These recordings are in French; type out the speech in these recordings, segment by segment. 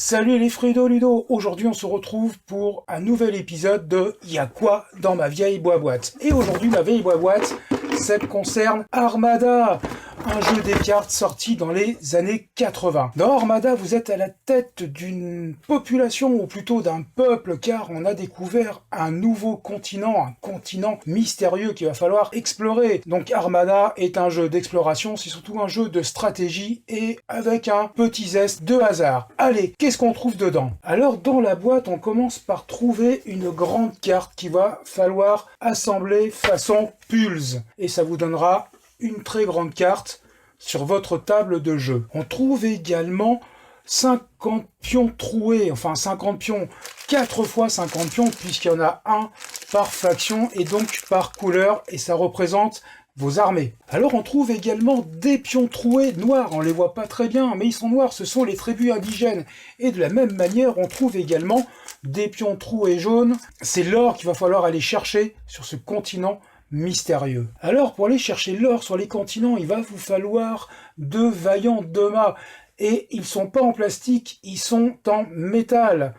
Salut les Frido Ludo, aujourd'hui on se retrouve pour un nouvel épisode de Y'a quoi dans ma vieille boîte. Et aujourd'hui ma vieille boîte, celle concerne Armada, un jeu des cartes sorti dans les années 80. Dans Armada, vous êtes à la tête d'une population, ou plutôt d'un peuple, car on a découvert un nouveau continent, un continent mystérieux qu'il va falloir explorer. Donc Armada est un jeu d'exploration, c'est surtout un jeu de stratégie et avec un petit zeste de hasard. Allez, qu'est-ce qu'on trouve dedans? Alors dans la boîte, on commence par trouver une grande carte qu'il va falloir assembler façon Pulse. Et ça vous donnera une très grande carte sur votre table de jeu. On trouve également 50 pions troués, enfin 50 pions, 4 fois 50 pions, puisqu'il y en a un par faction et donc par couleur, et ça représente vos armées. Alors on trouve également des pions troués noirs, on les voit pas très bien, mais ils sont noirs, ce sont les tribus indigènes. Et de la même manière, on trouve également des pions troués jaunes, c'est l'or qu'il va falloir aller chercher sur ce continent mystérieux. Alors pour aller chercher l'or sur les continents, il va vous falloir de vaillants Doma. Et ils sont pas en plastique, ils sont en métal.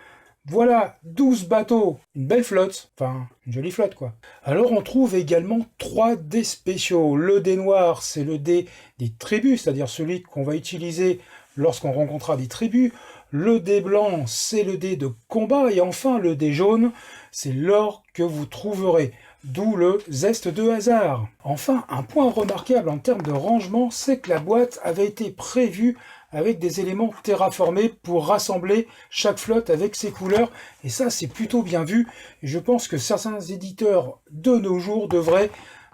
Voilà, 12 bateaux, une belle flotte, enfin une jolie flotte quoi. Alors on trouve également 3 dés spéciaux. Le dé noir, c'est le dé des tribus, c'est-à-dire celui qu'on va utiliser lorsqu'on rencontrera des tribus. Le dé blanc, c'est le dé de combat. Et enfin le dé jaune, c'est l'or que vous trouverez. D'où le zeste de hasard. Enfin, un point remarquable en termes de rangement, c'est que la boîte avait été prévue avec des éléments terraformés pour rassembler chaque flotte avec ses couleurs. Et ça, c'est plutôt bien vu. Et je pense que certains éditeurs de nos jours devraient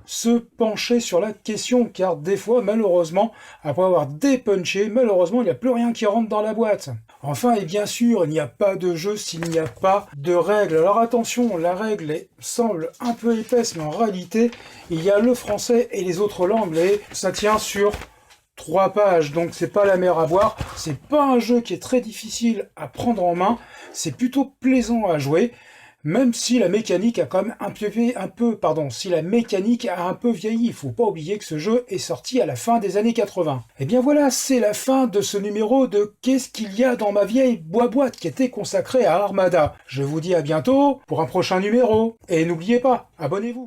se pencher sur la question, car des fois, malheureusement, après avoir dépunché, malheureusement, il n'y a plus rien qui rentre dans la boîte. Enfin, et bien sûr, il n'y a pas de jeu s'il n'y a pas de règles. Alors attention, la règle semble un peu épaisse, mais en réalité, il y a le français et les autres langues, et ça tient sur 3 pages, donc c'est pas la mer à boire. C'est pas un jeu qui est très difficile à prendre en main, c'est plutôt plaisant à jouer. Même si la mécanique a quand même si la mécanique a un peu vieilli, il faut pas oublier que ce jeu est sorti à la fin des années 80. Et bien voilà, c'est la fin de ce numéro de Qu'est-ce qu'il y a dans ma vieille boîte qui était consacrée à Armada. Je vous dis à bientôt pour un prochain numéro. Et n'oubliez pas, abonnez-vous.